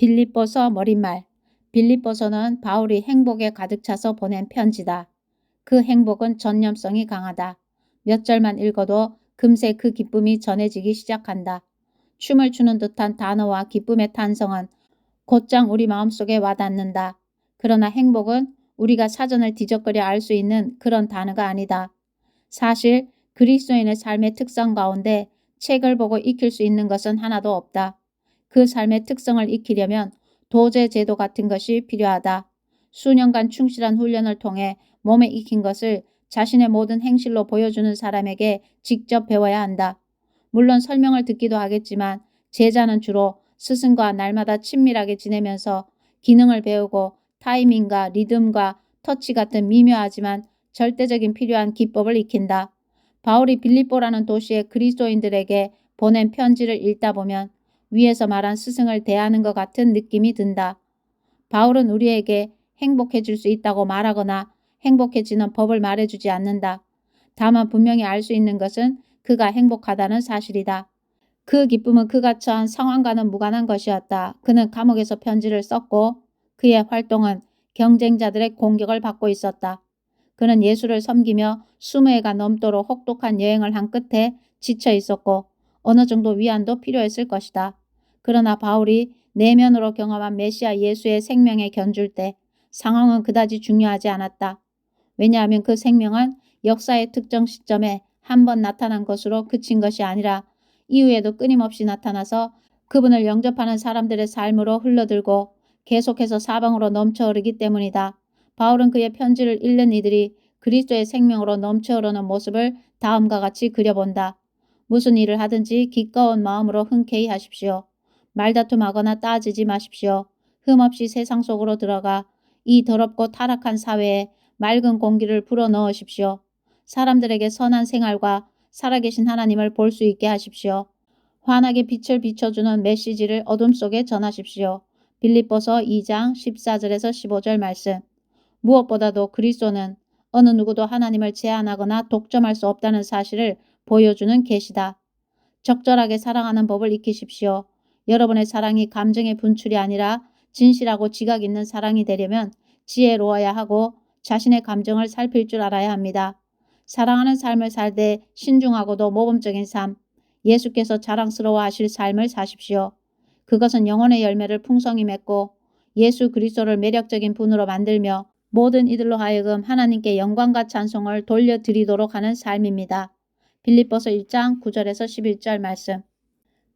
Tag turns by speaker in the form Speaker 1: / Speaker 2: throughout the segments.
Speaker 1: 빌립보서 머릿말. 빌립보서는 바울이 행복에 가득 차서 보낸 편지다. 그 행복은 전념성이 강하다. 몇 절만 읽어도 금세 그 기쁨이 전해지기 시작한다. 춤을 추는 듯한 단어와 기쁨의 탄성은 곧장 우리 마음속에 와닿는다. 그러나 행복은 우리가 사전을 뒤적거려 알 수 있는 그런 단어가 아니다. 사실 그리스도인의 삶의 특성 가운데 책을 보고 익힐 수 있는 것은 하나도 없다. 그 삶의 특성을 익히려면 도제 제도 같은 것이 필요하다. 수년간 충실한 훈련을 통해 몸에 익힌 것을 자신의 모든 행실로 보여주는 사람에게 직접 배워야 한다. 물론 설명을 듣기도 하겠지만 제자는 주로 스승과 날마다 친밀하게 지내면서 기능을 배우고 타이밍과 리듬과 터치 같은 미묘하지만 절대적인 필요한 기법을 익힌다. 바울이 빌립보라는 도시의 그리스도인들에게 보낸 편지를 읽다 보면 위에서 말한 스승을 대하는 것 같은 느낌이 든다. 바울은 우리에게 행복해질 수 있다고 말하거나 행복해지는 법을 말해주지 않는다. 다만 분명히 알 수 있는 것은 그가 행복하다는 사실이다. 그 기쁨은 그가 처한 상황과는 무관한 것이었다. 그는 감옥에서 편지를 썼고 그의 활동은 경쟁자들의 공격을 받고 있었다. 그는 예수를 섬기며 20회가 넘도록 혹독한 여행을 한 끝에 지쳐 있었고 어느 정도 위안도 필요했을 것이다. 그러나 바울이 내면으로 경험한 메시아 예수의 생명에 견줄 때 상황은 그다지 중요하지 않았다. 왜냐하면 그 생명은 역사의 특정 시점에 한 번 나타난 것으로 그친 것이 아니라 이후에도 끊임없이 나타나서 그분을 영접하는 사람들의 삶으로 흘러들고 계속해서 사방으로 넘쳐 흐르기 때문이다. 바울은 그의 편지를 읽는 이들이 그리스도의 생명으로 넘쳐 흐르는 모습을 다음과 같이 그려본다. 무슨 일을 하든지 기꺼운 마음으로 흔쾌히 하십시오. 말다툼하거나 따지지 마십시오. 흠없이 세상 속으로 들어가 이 더럽고 타락한 사회에 맑은 공기를 불어넣으십시오. 사람들에게 선한 생활과 살아계신 하나님을 볼 수 있게 하십시오. 환하게 빛을 비춰주는 메시지를 어둠 속에 전하십시오. 빌립보서 2장 14절에서 15절 말씀. 무엇보다도 그리스도는 어느 누구도 하나님을 제한하거나 독점할 수 없다는 사실을 보여주는 계시다. 적절하게 사랑하는 법을 익히십시오. 여러분의 사랑이 감정의 분출이 아니라 진실하고 지각 있는 사랑이 되려면 지혜로워야 하고 자신의 감정을 살필 줄 알아야 합니다. 사랑하는 삶을 살되 신중하고도 모범적인 삶, 예수께서 자랑스러워 하실 삶을 사십시오. 그것은 영혼의 열매를 풍성히 맺고 예수 그리스도를 매력적인 분으로 만들며 모든 이들로 하여금 하나님께 영광과 찬송을 돌려드리도록 하는 삶입니다. 빌립보서 1장 9절에서 11절 말씀.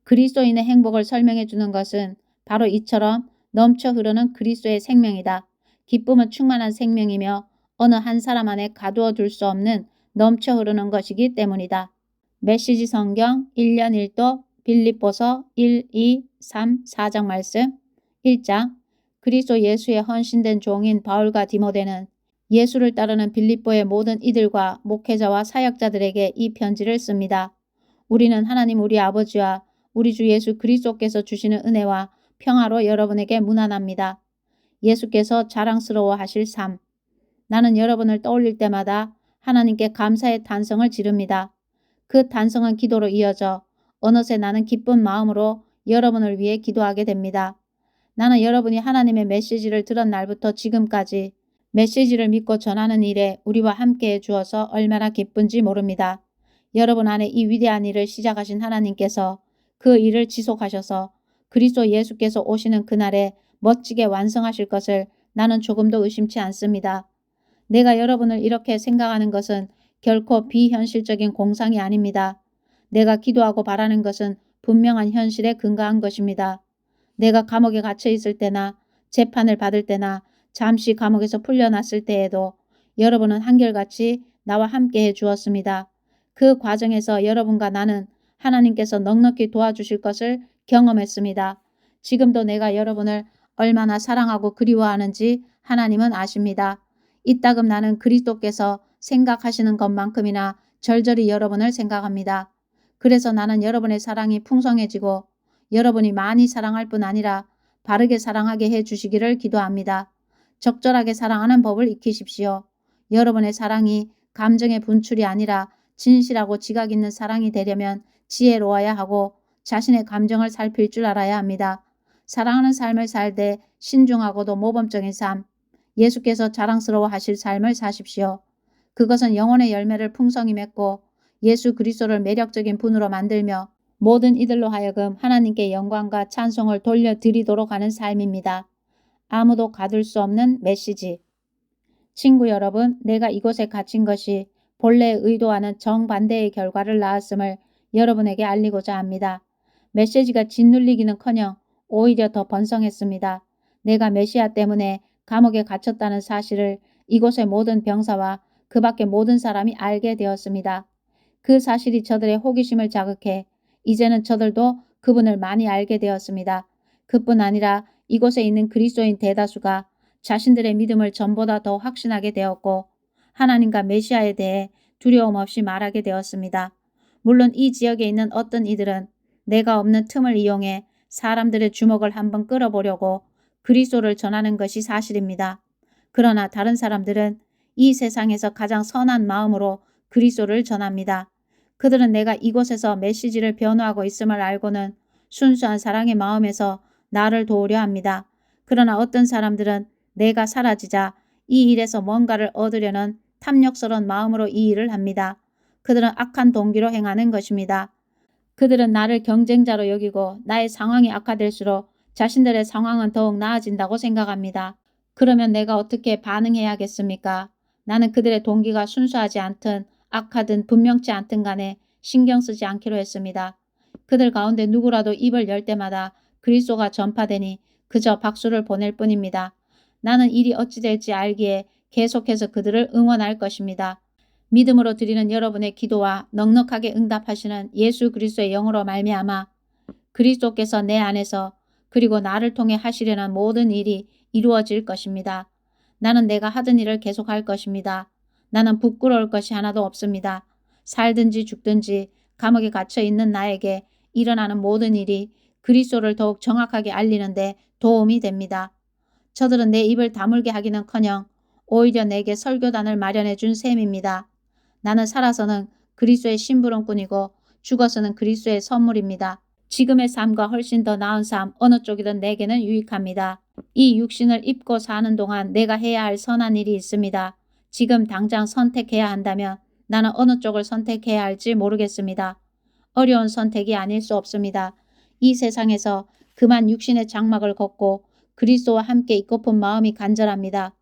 Speaker 1: 그리스도인의 행복을 설명해 주는 것은 바로 이처럼 넘쳐 흐르는 그리스도의 생명이다. 기쁨은 충만한 생명이며 어느 한 사람 안에 가두어 둘 수 없는 넘쳐 흐르는 것이기 때문이다. 메시지 성경 1년 1도 빌립보서 1, 2, 3, 4장 말씀 1장 그리스도 예수의 헌신된 종인 바울과 디모데는 예수를 따르는 빌립보의 모든 이들과 목회자와 사역자들에게 이 편지를 씁니다. 우리는 하나님 우리 아버지와 우리 주 예수 그리스도께서 주시는 은혜와 평화로 여러분에게 문안합니다. 예수께서 자랑스러워 하실 삶. 나는 여러분을 떠올릴 때마다 하나님께 감사의 탄성을 지릅니다. 그 탄성은 기도로 이어져 어느새 나는 기쁜 마음으로 여러분을 위해 기도하게 됩니다. 나는 여러분이 하나님의 메시지를 들은 날부터 지금까지 메시지를 믿고 전하는 일에 우리와 함께해 주어서 얼마나 기쁜지 모릅니다. 여러분 안에 이 위대한 일을 시작하신 하나님께서 그 일을 지속하셔서 그리스도 예수께서 오시는 그날에 멋지게 완성하실 것을 나는 조금도 의심치 않습니다. 내가 여러분을 이렇게 생각하는 것은 결코 비현실적인 공상이 아닙니다. 내가 기도하고 바라는 것은 분명한 현실에 근거한 것입니다. 내가 감옥에 갇혀 있을 때나 재판을 받을 때나 잠시 감옥에서 풀려났을 때에도 여러분은 한결같이 나와 함께 해 주었습니다. 그 과정에서 여러분과 나는 하나님께서 넉넉히 도와주실 것을 경험했습니다. 지금도 내가 여러분을 얼마나 사랑하고 그리워하는지 하나님은 아십니다. 이따금 나는 그리스도께서 생각하시는 것만큼이나 절절히 여러분을 생각합니다. 그래서 나는 여러분의 사랑이 풍성해지고 여러분이 많이 사랑할 뿐 아니라 바르게 사랑하게 해 주시기를 기도합니다. 적절하게 사랑하는 법을 익히십시오. 여러분의 사랑이 감정의 분출이 아니라 진실하고 지각 있는 사랑이 되려면 지혜로워야 하고 자신의 감정을 살필 줄 알아야 합니다. 사랑하는 삶을 살되 신중하고도 모범적인 삶, 예수께서 자랑스러워 하실 삶을 사십시오. 그것은 영혼의 열매를 풍성히 맺고 예수 그리스도를 매력적인 분으로 만들며 모든 이들로 하여금 하나님께 영광과 찬송을 돌려드리도록 하는 삶입니다. 아무도 가둘 수 없는 메시지. 친구 여러분, 내가 이곳에 갇힌 것이 본래의 의도와는 정반대의 결과를 낳았음을 여러분에게 알리고자 합니다. 메시지가 짓눌리기는커녕 오히려 더 번성했습니다. 내가 메시아 때문에 감옥에 갇혔다는 사실을 이곳의 모든 병사와 그 밖의 모든 사람이 알게 되었습니다. 그 사실이 저들의 호기심을 자극해 이제는 저들도 그분을 많이 알게 되었습니다. 그뿐 아니라 이곳에 있는 그리스도인 대다수가 자신들의 믿음을 전보다 더 확신하게 되었고 하나님과 메시아에 대해 두려움 없이 말하게 되었습니다. 물론 이 지역에 있는 어떤 이들은 내가 없는 틈을 이용해 사람들의 주목을 한번 끌어보려고 그리스도를 전하는 것이 사실입니다. 그러나 다른 사람들은 이 세상에서 가장 선한 마음으로 그리스도를 전합니다. 그들은 내가 이곳에서 메시지를 변호하고 있음을 알고는 순수한 사랑의 마음에서 나를 도우려 합니다. 그러나 어떤 사람들은 내가 사라지자 이 일에서 뭔가를 얻으려는 탐욕스러운 마음으로 이 일을 합니다. 그들은 악한 동기로 행하는 것입니다. 그들은 나를 경쟁자로 여기고 나의 상황이 악화될수록 자신들의 상황은 더욱 나아진다고 생각합니다. 그러면 내가 어떻게 반응해야겠습니까? 나는 그들의 동기가 순수하지 않든 악하든 분명치 않든 간에 신경 쓰지 않기로 했습니다. 그들 가운데 누구라도 입을 열 때마다 그리스도가 전파되니 그저 박수를 보낼 뿐입니다. 나는 일이 어찌 될지 알기에 계속해서 그들을 응원할 것입니다. 믿음으로 드리는 여러분의 기도와 넉넉하게 응답하시는 예수 그리스도의 영으로 말미암아 그리스도께서 내 안에서 그리고 나를 통해 하시려는 모든 일이 이루어질 것입니다. 나는 내가 하던 일을 계속할 것입니다. 나는 부끄러울 것이 하나도 없습니다. 살든지 죽든지 감옥에 갇혀 있는 나에게 일어나는 모든 일이 그리스도를 더욱 정확하게 알리는데 도움이 됩니다. 저들은 내 입을 다물게 하기는커녕 오히려 내게 설교단을 마련해 준 셈입니다. 나는 살아서는 그리스도의 심부름꾼이고 죽어서는 그리스도의 선물입니다. 지금의 삶과 훨씬 더 나은 삶 어느 쪽이든 내게는 유익합니다. 이 육신을 입고 사는 동안 내가 해야 할 선한 일이 있습니다. 지금 당장 선택해야 한다면 나는 어느 쪽을 선택해야 할지 모르겠습니다. 어려운 선택이 아닐 수 없습니다. 이 세상에서 그만 육신의 장막을 걷고 그리스도와 함께 있고픈 마음이 간절합니다.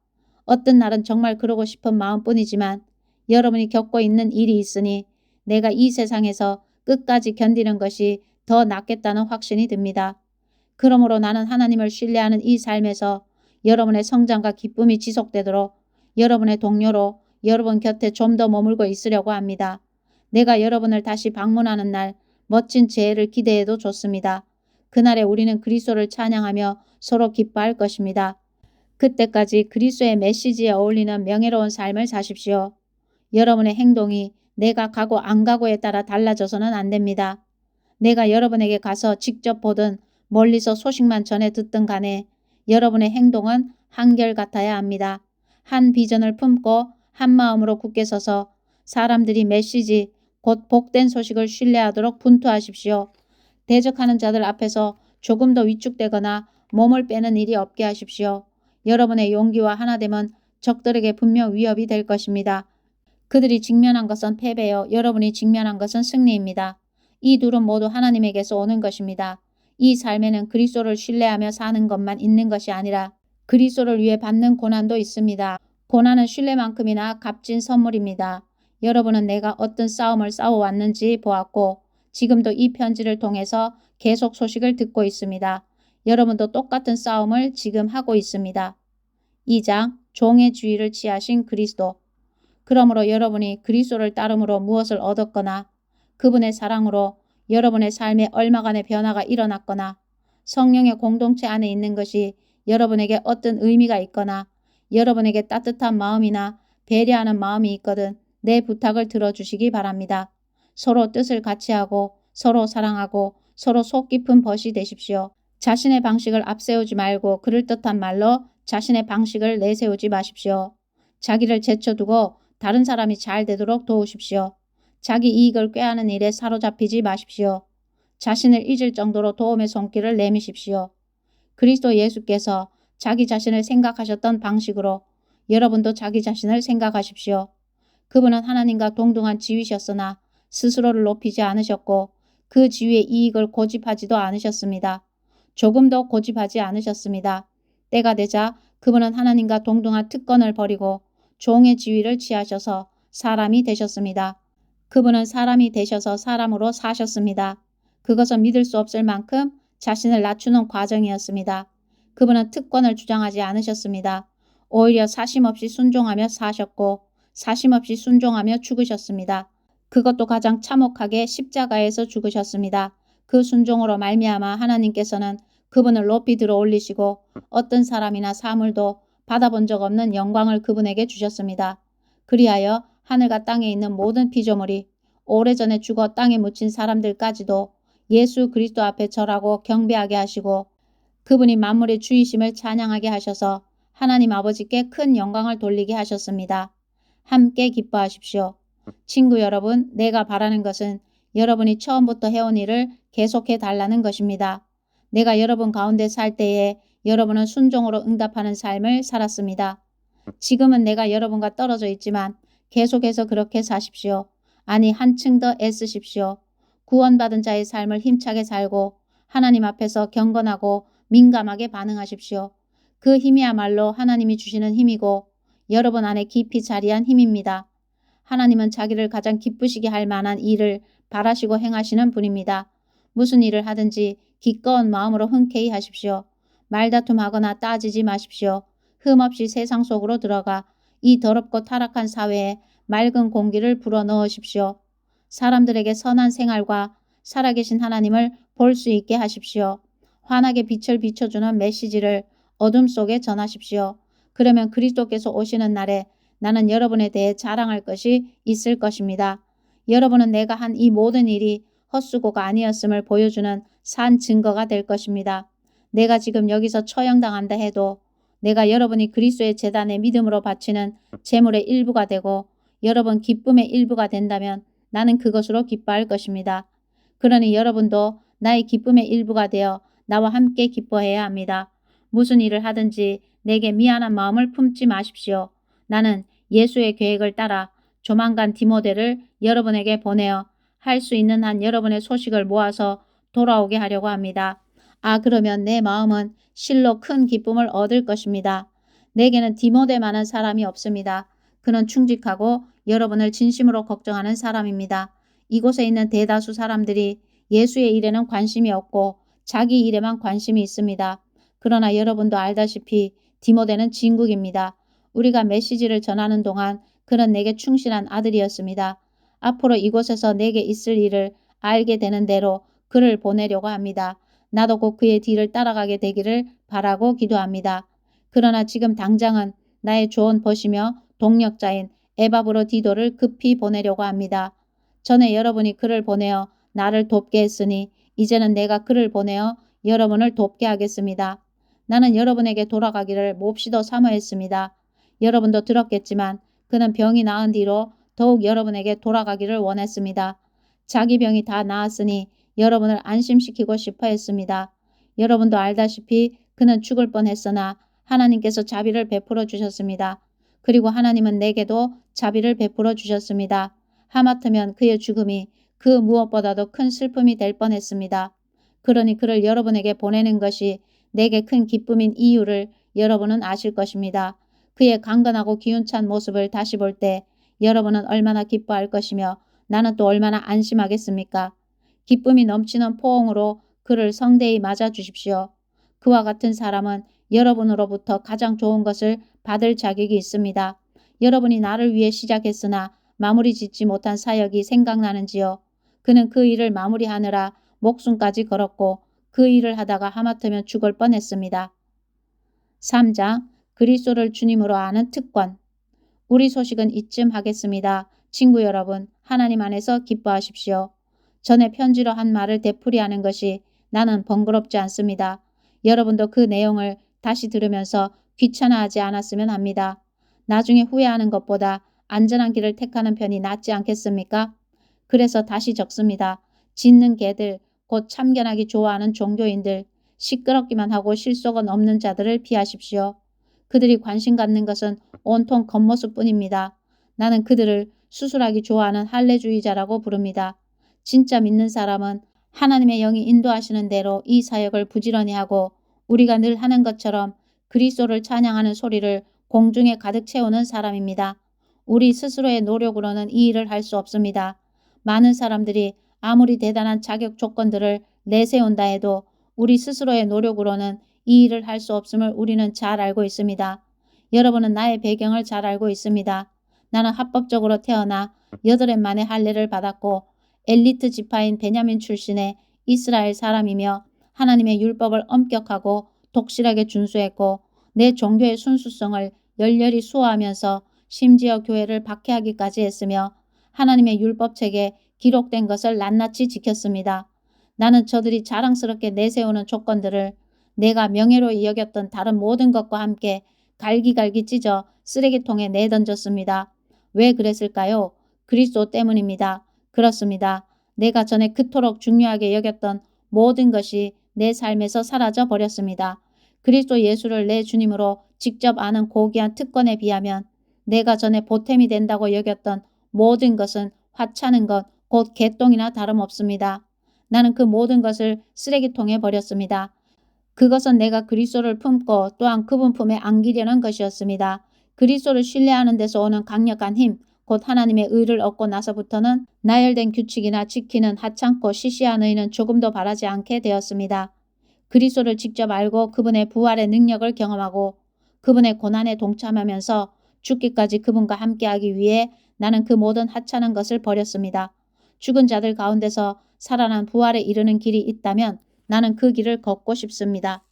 Speaker 1: 어떤 날은 정말 그러고 싶은 마음뿐이지만 여러분이 겪고 있는 일이 있으니 내가 이 세상에서 끝까지 견디는 것이 더 낫겠다는 확신이 듭니다. 그러므로 나는 하나님을 신뢰하는 이 삶에서 여러분의 성장과 기쁨이 지속되도록 여러분의 동료로 여러분 곁에 좀 더 머물고 있으려고 합니다. 내가 여러분을 다시 방문하는 날 멋진 재해를 기대해도 좋습니다. 그날에 우리는 그리스도를 찬양하며 서로 기뻐할 것입니다. 그때까지 그리스도의 메시지에 어울리는 명예로운 삶을 사십시오. 여러분의 행동이 내가 가고 안 가고에 따라 달라져서는 안 됩니다. 내가 여러분에게 가서 직접 보든 멀리서 소식만 전해 듣든 간에 여러분의 행동은 한결같아야 합니다. 한 비전을 품고 한 마음으로 굳게 서서 사람들이 메시지 곧 복된 소식을 신뢰하도록 분투하십시오. 대적하는 자들 앞에서 조금 더 위축되거나 몸을 빼는 일이 없게 하십시오. 여러분의 용기와 하나됨은 적들에게 분명 위협이 될 것입니다. 그들이 직면한 것은 패배요. 여러분이 직면한 것은 승리입니다. 이 둘은 모두 하나님에게서 오는 것입니다. 이 삶에는 그리스도를 신뢰하며 사는 것만 있는 것이 아니라 그리스도를 위해 받는 고난도 있습니다. 고난은 신뢰만큼이나 값진 선물입니다. 여러분은 내가 어떤 싸움을 싸워왔는지 보았고 지금도 이 편지를 통해서 계속 소식을 듣고 있습니다. 여러분도 똑같은 싸움을 지금 하고 있습니다. 2장 종의 주의를 취하신 그리스도. 그러므로 여러분이 그리스도를 따름으로 무엇을 얻었거나 그분의 사랑으로 여러분의 삶에 얼마간의 변화가 일어났거나 성령의 공동체 안에 있는 것이 여러분에게 어떤 의미가 있거나 여러분에게 따뜻한 마음이나 배려하는 마음이 있거든 내 부탁을 들어주시기 바랍니다. 서로 뜻을 같이 하고 서로 사랑하고 서로 속 깊은 벗이 되십시오. 자신의 방식을 앞세우지 말고 그럴듯한 말로 자신의 방식을 내세우지 마십시오. 자기를 제쳐두고 다른 사람이 잘 되도록 도우십시오. 자기 이익을 꾀하는 일에 사로잡히지 마십시오. 자신을 잊을 정도로 도움의 손길을 내미십시오. 그리스도 예수께서 자기 자신을 생각하셨던 방식으로 여러분도 자기 자신을 생각하십시오. 그분은 하나님과 동등한 지위셨으나 스스로를 높이지 않으셨고 그 지위의 이익을 고집하지도 않으셨습니다. 조금도 고집하지 않으셨습니다. 때가 되자 그분은 하나님과 동등한 특권을 버리고 종의 지위를 취하셔서 사람이 되셨습니다. 그분은 사람이 되셔서 사람으로 사셨습니다. 그것은 믿을 수 없을 만큼 자신을 낮추는 과정이었습니다. 그분은 특권을 주장하지 않으셨습니다. 오히려 사심없이 순종하며 사셨고 사심없이 순종하며 죽으셨습니다. 그것도 가장 참혹하게 십자가에서 죽으셨습니다. 그 순종으로 말미암아 하나님께서는 그분을 높이 들어 올리시고 어떤 사람이나 사물도 받아본 적 없는 영광을 그분에게 주셨습니다. 그리하여 하늘과 땅에 있는 모든 피조물이 오래전에 죽어 땅에 묻힌 사람들까지도 예수 그리스도 앞에 절하고 경배하게 하시고 그분이 만물의 주이심을 찬양하게 하셔서 하나님 아버지께 큰 영광을 돌리게 하셨습니다. 함께 기뻐하십시오. 친구 여러분, 내가 바라는 것은 여러분이 처음부터 해온 일을 계속해 달라는 것입니다. 내가 여러분 가운데 살 때에 여러분은 순종으로 응답하는 삶을 살았습니다. 지금은 내가 여러분과 떨어져 있지만 계속해서 그렇게 사십시오. 아니 한층 더 애쓰십시오. 구원받은 자의 삶을 힘차게 살고 하나님 앞에서 경건하고 민감하게 반응하십시오. 그 힘이야말로 하나님이 주시는 힘이고 여러분 안에 깊이 자리한 힘입니다. 하나님은 자기를 가장 기쁘시게 할 만한 일을 바라시고 행하시는 분입니다. 무슨 일을 하든지 기꺼운 마음으로 흔쾌히 하십시오. 말다툼하거나 따지지 마십시오. 흠없이 세상 속으로 들어가 이 더럽고 타락한 사회에 맑은 공기를 불어넣으십시오. 사람들에게 선한 생활과 살아계신 하나님을 볼 수 있게 하십시오. 환하게 빛을 비춰주는 메시지를 어둠 속에 전하십시오. 그러면 그리스도께서 오시는 날에 나는 여러분에 대해 자랑할 것이 있을 것입니다. 여러분은 내가 한 이 모든 일이 헛수고가 아니었음을 보여주는 산 증거가 될 것입니다. 내가 지금 여기서 처형당한다 해도 내가 여러분이 그리스도의 제단에 믿음으로 바치는 제물의 일부가 되고 여러분 기쁨의 일부가 된다면 나는 그것으로 기뻐할 것입니다. 그러니 여러분도 나의 기쁨의 일부가 되어 나와 함께 기뻐해야 합니다. 무슨 일을 하든지 내게 미안한 마음을 품지 마십시오. 나는 예수의 계획을 따라 조만간 디모데를 여러분에게 보내어 할 수 있는 한 여러분의 소식을 모아서 돌아오게 하려고 합니다. 아, 그러면 내 마음은 실로 큰 기쁨을 얻을 것입니다. 내게는 디모데만한 사람이 없습니다. 그는 충직하고 여러분을 진심으로 걱정하는 사람입니다. 이곳에 있는 대다수 사람들이 예수의 일에는 관심이 없고 자기 일에만 관심이 있습니다. 그러나 여러분도 알다시피 디모데는 진국입니다. 우리가 메시지를 전하는 동안 그는 내게 충실한 아들이었습니다. 앞으로 이곳에서 내게 있을 일을 알게 되는 대로 그를 보내려고 합니다. 나도 곧 그의 뒤를 따라가게 되기를 바라고 기도합니다. 그러나 지금 당장은 나의 조언 버시며 동력자인 에바브로 디도를 급히 보내려고 합니다. 전에 여러분이 그를 보내어 나를 돕게 했으니 이제는 내가 그를 보내어 여러분을 돕게 하겠습니다. 나는 여러분에게 돌아가기를 몹시도 사모했습니다. 여러분도 들었겠지만 그는 병이 나은 뒤로 더욱 여러분에게 돌아가기를 원했습니다. 자기 병이 다 나았으니 여러분을 안심시키고 싶어 했습니다. 여러분도 알다시피 그는 죽을 뻔했으나 하나님께서 자비를 베풀어 주셨습니다. 그리고 하나님은 내게도 자비를 베풀어 주셨습니다. 하마터면 그의 죽음이 그 무엇보다도 큰 슬픔이 될 뻔했습니다. 그러니 그를 여러분에게 보내는 것이 내게 큰 기쁨인 이유를 여러분은 아실 것입니다. 그의 강건하고 기운찬 모습을 다시 볼 때 여러분은 얼마나 기뻐할 것이며 나는 또 얼마나 안심하겠습니까? 기쁨이 넘치는 포옹으로 그를 성대히 맞아 주십시오. 그와 같은 사람은 여러분으로부터 가장 좋은 것을 받을 자격이 있습니다. 여러분이 나를 위해 시작했으나 마무리 짓지 못한 사역이 생각나는지요. 그는 그 일을 마무리하느라 목숨까지 걸었고 그 일을 하다가 하마터면 죽을 뻔했습니다. 3장 그리스도를 주님으로 아는 특권. 우리 소식은 이쯤 하겠습니다. 친구 여러분, 하나님 안에서 기뻐하십시오. 전에 편지로 한 말을 되풀이하는 것이 나는 번거롭지 않습니다. 여러분도 그 내용을 다시 들으면서 귀찮아하지 않았으면 합니다. 나중에 후회하는 것보다 안전한 길을 택하는 편이 낫지 않겠습니까? 그래서 다시 적습니다. 짖는 개들, 곧 참견하기 좋아하는 종교인들, 시끄럽기만 하고 실속은 없는 자들을 피하십시오. 그들이 관심 갖는 것은 온통 겉모습뿐입니다. 나는 그들을 수술하기 좋아하는 할례주의자라고 부릅니다. 진짜 믿는 사람은 하나님의 영이 인도하시는 대로 이 사역을 부지런히 하고 우리가 늘 하는 것처럼 그리스도를 찬양하는 소리를 공중에 가득 채우는 사람입니다. 우리 스스로의 노력으로는 이 일을 할 수 없습니다. 많은 사람들이 아무리 대단한 자격 조건들을 내세운다 해도 우리 스스로의 노력으로는 이 일을 할 수 없음을 우리는 잘 알고 있습니다. 여러분은 나의 배경을 잘 알고 있습니다. 나는 합법적으로 태어나 8해 만에 할례를 받았고 엘리트 지파인 베냐민 출신의 이스라엘 사람이며 하나님의 율법을 엄격하고 독실하게 준수했고 내 종교의 순수성을 열렬히 수호하면서 심지어 교회를 박해하기까지 했으며 하나님의 율법책에 기록된 것을 낱낱이 지켰습니다. 나는 저들이 자랑스럽게 내세우는 조건들을 내가 명예로 여겼던 다른 모든 것과 함께 갈기갈기 찢어 쓰레기통에 내던졌습니다. 왜 그랬을까요? 그리스도 때문입니다. 그렇습니다. 내가 전에 그토록 중요하게 여겼던 모든 것이 내 삶에서 사라져 버렸습니다. 그리스도 예수를 내 주님으로 직접 아는 고귀한 특권에 비하면 내가 전에 보탬이 된다고 여겼던 모든 것은 화차는 것, 곧 개똥이나 다름없습니다. 나는 그 모든 것을 쓰레기통에 버렸습니다. 그것은 내가 그리스도를 품고 또한 그분 품에 안기려는 것이었습니다. 그리스도를 신뢰하는 데서 오는 강력한 힘, 곧 하나님의 의를 얻고 나서부터는 나열된 규칙이나 지키는 하찮고 시시한 의는 조금도 바라지 않게 되었습니다. 그리스도를 직접 알고 그분의 부활의 능력을 경험하고 그분의 고난에 동참하면서 죽기까지 그분과 함께하기 위해 나는 그 모든 하찮은 것을 버렸습니다. 죽은 자들 가운데서 살아난 부활에 이르는 길이 있다면 나는 그 길을 걷고 싶습니다.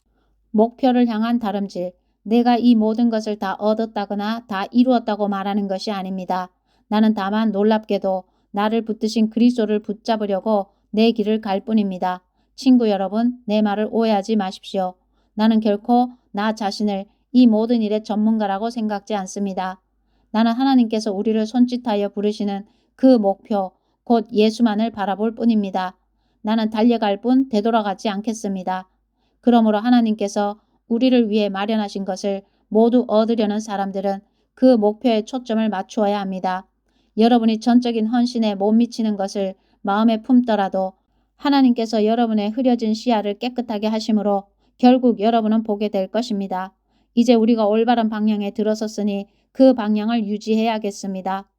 Speaker 1: 목표를 향한 다름질. 내가 이 모든 것을 다 얻었다거나 다 이루었다고 말하는 것이 아닙니다. 나는 다만 놀랍게도 나를 붙드신 그리스도를 붙잡으려고 내 길을 갈 뿐입니다. 친구 여러분, 내 말을 오해하지 마십시오. 나는 결코 나 자신을 이 모든 일의 전문가라고 생각지 않습니다. 나는 하나님께서 우리를 손짓하여 부르시는 그 목표, 곧 예수만을 바라볼 뿐입니다. 나는 달려갈 뿐 되돌아가지 않겠습니다. 그러므로 하나님께서 우리를 위해 마련하신 것을 모두 얻으려는 사람들은 그 목표에 초점을 맞추어야 합니다. 여러분이 전적인 헌신에 못 미치는 것을 마음에 품더라도 하나님께서 여러분의 흐려진 시야를 깨끗하게 하심으로 결국 여러분은 보게 될 것입니다. 이제 우리가 올바른 방향에 들어섰으니 그 방향을 유지해야겠습니다.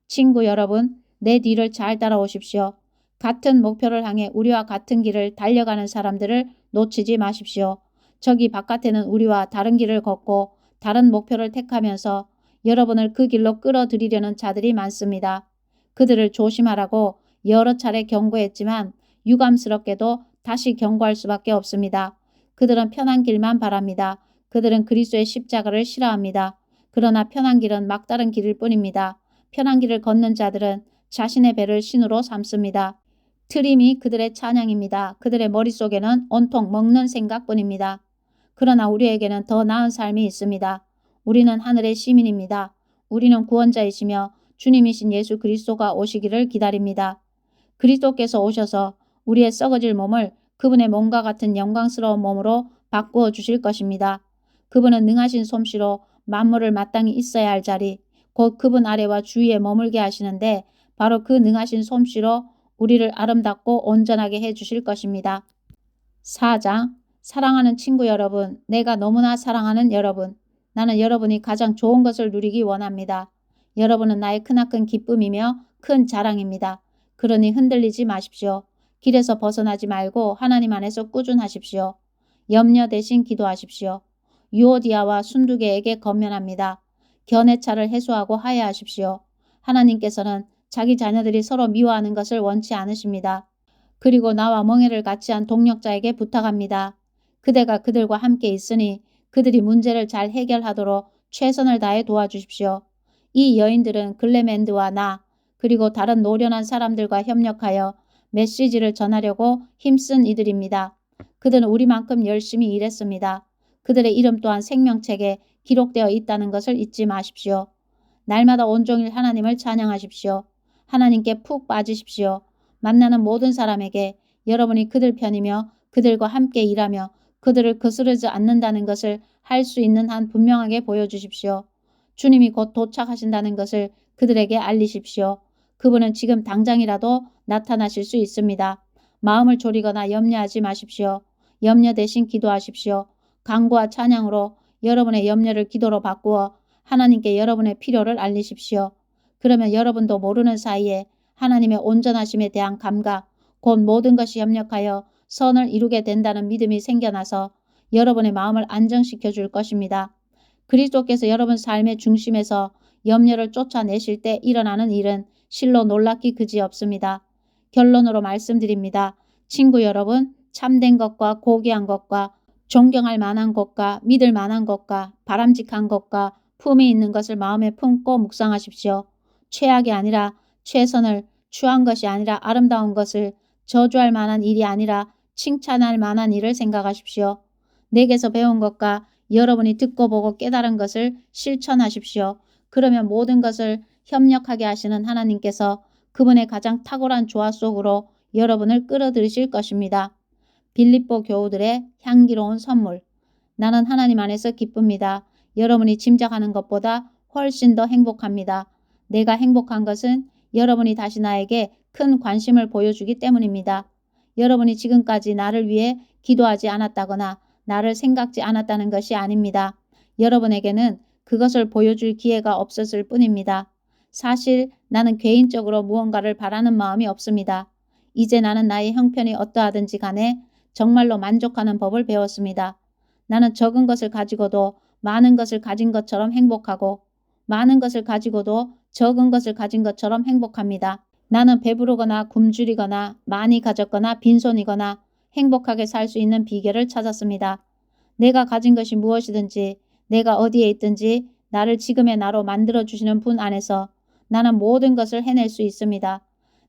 Speaker 1: 친구 여러분, 내 뒤를 잘 따라오십시오. 같은 목표를 향해 우리와 같은 길을 달려가는 사람들을 놓치지 마십시오. 저기 바깥에는 우리와 다른 길을 걷고 다른 목표를 택하면서 여러분을 그 길로 끌어들이려는 자들이 많습니다. 그들을 조심하라고 여러 차례 경고했지만 유감스럽게도 다시 경고할 수밖에 없습니다. 그들은 편한 길만 바랍니다. 그들은 그리스도의 십자가를 싫어합니다. 그러나 편한 길은 막다른 길일 뿐입니다. 편한 길을 걷는 자들은 자신의 배를 신으로 삼습니다. 트림이 그들의 찬양입니다. 그들의 머릿속에는 온통 먹는 생각뿐입니다. 그러나 우리에게는 더 나은 삶이 있습니다. 우리는 하늘의 시민입니다. 우리는 구원자이시며 주님이신 예수 그리스도가 오시기를 기다립니다. 그리스도께서 오셔서 우리의 썩어질 몸을 그분의 몸과 같은 영광스러운 몸으로 바꾸어 주실 것입니다. 그분은 능하신 솜씨로 만물을 마땅히 있어야 할 자리, 곧 그분 아래와 주위에 머물게 하시는데 바로 그 능하신 솜씨로 우리를 아름답고 온전하게 해 주실 것입니다. 4장. 사랑하는 친구 여러분, 내가 너무나 사랑하는 여러분, 나는 여러분이 가장 좋은 것을 누리기 원합니다. 여러분은 나의 크나큰 기쁨이며 큰 자랑입니다. 그러니 흔들리지 마십시오. 길에서 벗어나지 말고 하나님 안에서 꾸준하십시오. 염려 대신 기도하십시오. 유오디아와 순두개에게 건면합니다. 견해차를 해소하고 화해하십시오. 하나님께서는 자기 자녀들이 서로 미워하는 것을 원치 않으십니다. 그리고 나와 멍에를 같이 한 동력자에게 부탁합니다. 그대가 그들과 함께 있으니 그들이 문제를 잘 해결하도록 최선을 다해 도와주십시오. 이 여인들은 글레멘드와 나 그리고 다른 노련한 사람들과 협력하여 메시지를 전하려고 힘쓴 이들입니다. 그들은 우리만큼 열심히 일했습니다. 그들의 이름 또한 생명책에 기록되어 있다는 것을 잊지 마십시오. 날마다 온종일 하나님을 찬양하십시오. 하나님께 푹 빠지십시오. 만나는 모든 사람에게 여러분이 그들 편이며 그들과 함께 일하며 그들을 거스르지 않는다는 것을 할 수 있는 한 분명하게 보여주십시오. 주님이 곧 도착하신다는 것을 그들에게 알리십시오. 그분은 지금 당장이라도 나타나실 수 있습니다. 마음을 졸이거나 염려하지 마십시오. 염려 대신 기도하십시오. 간구와 찬양으로 여러분의 염려를 기도로 바꾸어 하나님께 여러분의 필요를 알리십시오. 그러면 여러분도 모르는 사이에 하나님의 온전하심에 대한 감각, 곧 모든 것이 협력하여 선을 이루게 된다는 믿음이 생겨나서 여러분의 마음을 안정시켜 줄 것입니다. 그리스도께서 여러분 삶의 중심에서 염려를 쫓아내실 때 일어나는 일은 실로 놀랍기 그지없습니다. 결론으로 말씀드립니다. 친구 여러분, 참된 것과 고귀한 것과 존경할 만한 것과 믿을 만한 것과 바람직한 것과 품이 있는 것을 마음에 품고 묵상하십시오. 최악이 아니라 최선을, 추한 것이 아니라 아름다운 것을, 저주할 만한 일이 아니라 칭찬할 만한 일을 생각하십시오. 내게서 배운 것과 여러분이 듣고 보고 깨달은 것을 실천하십시오. 그러면 모든 것을 협력하게 하시는 하나님께서 그분의 가장 탁월한 조화 속으로 여러분을 끌어들이실 것입니다. 빌립보 교우들의 향기로운 선물. 나는 하나님 안에서 기쁩니다. 여러분이 짐작하는 것보다 훨씬 더 행복합니다. 내가 행복한 것은 여러분이 다시 나에게 큰 관심을 보여주기 때문입니다. 여러분이 지금까지 나를 위해 기도하지 않았다거나 나를 생각지 않았다는 것이 아닙니다. 여러분에게는 그것을 보여줄 기회가 없었을 뿐입니다. 사실 나는 개인적으로 무언가를 바라는 마음이 없습니다. 이제 나는 나의 형편이 어떠하든지 간에 정말로 만족하는 법을 배웠습니다. 나는 적은 것을 가지고도 많은 것을 가진 것처럼 행복하고 많은 것을 가지고도 적은 것을 가진 것처럼 행복합니다. 나는 배부르거나 굶주리거나 많이 가졌거나 빈손이거나 행복하게 살 수 있는 비결을 찾았습니다. 내가 가진 것이 무엇이든지 내가 어디에 있든지 나를 지금의 나로 만들어주시는 분 안에서 나는 모든 것을 해낼 수 있습니다.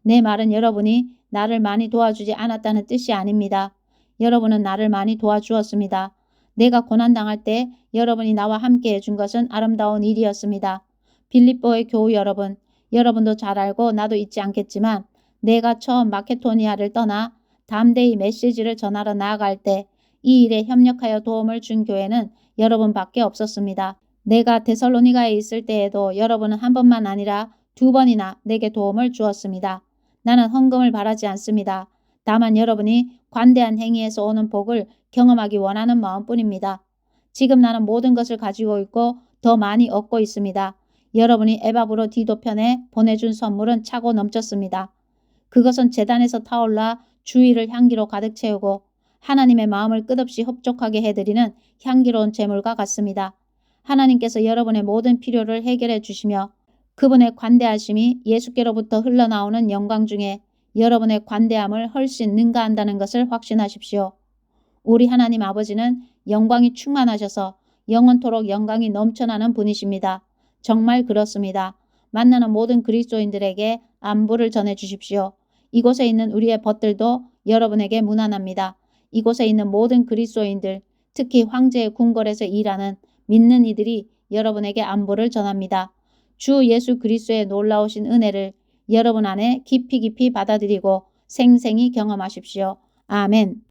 Speaker 1: 내 말은 여러분이 나를 많이 도와주지 않았다는 뜻이 아닙니다. 여러분은 나를 많이 도와주었습니다. 내가 고난당할 때 여러분이 나와 함께 해준 것은 아름다운 일이었습니다. 빌립보의 교우 여러분, 여러분도 잘 알고 나도 잊지 않겠지만 내가 처음 마케도니아를 떠나 담대히 메시지를 전하러 나아갈 때 이 일에 협력하여 도움을 준 교회는 여러분밖에 없었습니다. 내가 데살로니가에 있을 때에도 여러분은 한 번만 아니라 두 번이나 내게 도움을 주었습니다. 나는 헌금을 바라지 않습니다. 다만 여러분이 관대한 행위에서 오는 복을 경험하기 원하는 마음뿐입니다. 지금 나는 모든 것을 가지고 있고 더 많이 얻고 있습니다. 여러분이 에바브로 디도편에 보내준 선물은 차고 넘쳤습니다. 그것은 제단에서 타올라 주위를 향기로 가득 채우고 하나님의 마음을 끝없이 흡족하게 해드리는 향기로운 제물과 같습니다. 하나님께서 여러분의 모든 필요를 해결해 주시며 그분의 관대하심이 예수께로부터 흘러나오는 영광 중에 여러분의 관대함을 훨씬 능가한다는 것을 확신하십시오. 우리 하나님 아버지는 영광이 충만하셔서 영원토록 영광이 넘쳐나는 분이십니다. 정말 그렇습니다. 만나는 모든 그리스도인들에게 안부를 전해주십시오. 이곳에 있는 우리의 벗들도 여러분에게 문안합니다. 이곳에 있는 모든 그리스도인들, 특히 황제의 궁궐에서 일하는 믿는 이들이 여러분에게 안부를 전합니다. 주 예수 그리스도의 놀라우신 은혜를 여러분 안에 깊이 깊이 받아들이고 생생히 경험하십시오. 아멘.